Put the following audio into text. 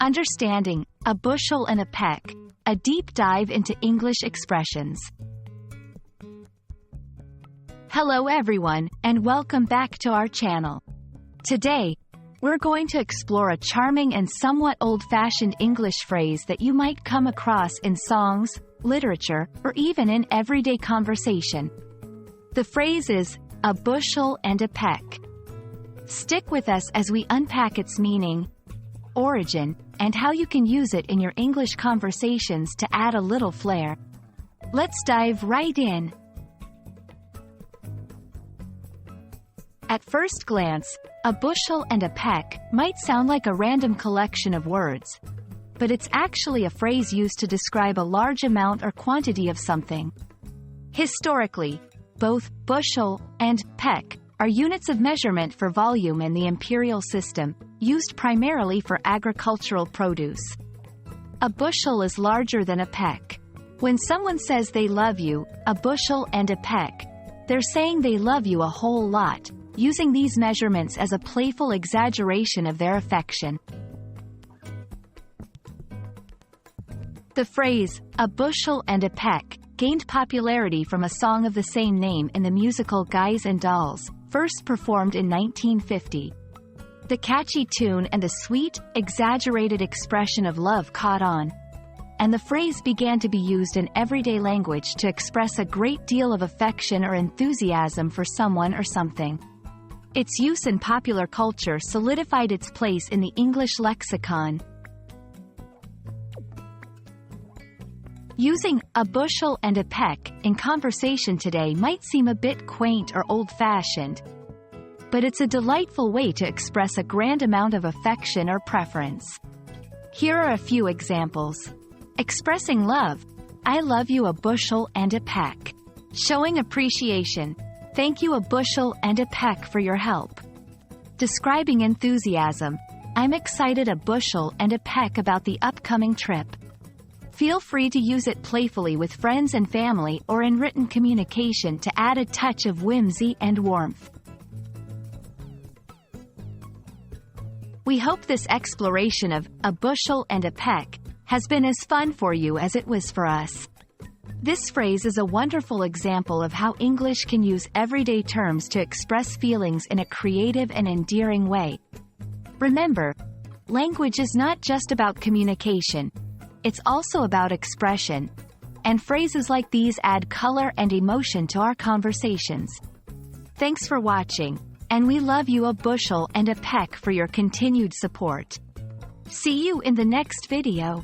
Understanding a bushel and a peck, a deep dive into English expressions. Hello everyone, and welcome back to our channel. Today, we're going to explore a charming and somewhat old-fashioned English phrase that you might come across in songs, literature, or even in everyday conversation. The phrase is, a bushel and a peck. Stick with us as we unpack its meaning, origin, and how you can use it in your English conversations to add a little flair. Let's dive right in. At first glance, a bushel and a peck might sound like a random collection of words, but it's actually a phrase used to describe a large amount or quantity of something. Historically, both bushel and peck are units of measurement for volume in the imperial system, used primarily for agricultural produce. A bushel is larger than a peck. When someone says they love you, a bushel and a peck, they're saying they love you a whole lot, using these measurements as a playful exaggeration of their affection. The phrase, a bushel and a peck, gained popularity from a song of the same name in the musical Guys and Dolls, first performed in 1950. The catchy tune and the sweet, exaggerated expression of love caught on, and the phrase began to be used in everyday language to express a great deal of affection or enthusiasm for someone or something. Its use in popular culture solidified its place in the English lexicon. Using a bushel and a peck in conversation today might seem a bit quaint or old-fashioned, but it's a delightful way to express a grand amount of affection or preference. Here are a few examples. Expressing love, I love you a bushel and a peck. Showing appreciation, thank you a bushel and a peck for your help. Describing enthusiasm, I'm excited a bushel and a peck about the upcoming trip. Feel free to use it playfully with friends and family or in written communication to add a touch of whimsy and warmth. We hope this exploration of a bushel and a peck has been as fun for you as it was for us. This phrase is a wonderful example of how English can use everyday terms to express feelings in a creative and endearing way. Remember, language is not just about communication, it's also about expression, and phrases like these add color and emotion to our conversations. Thanks for watching, and we love you a bushel and a peck for your continued support. See you in the next video.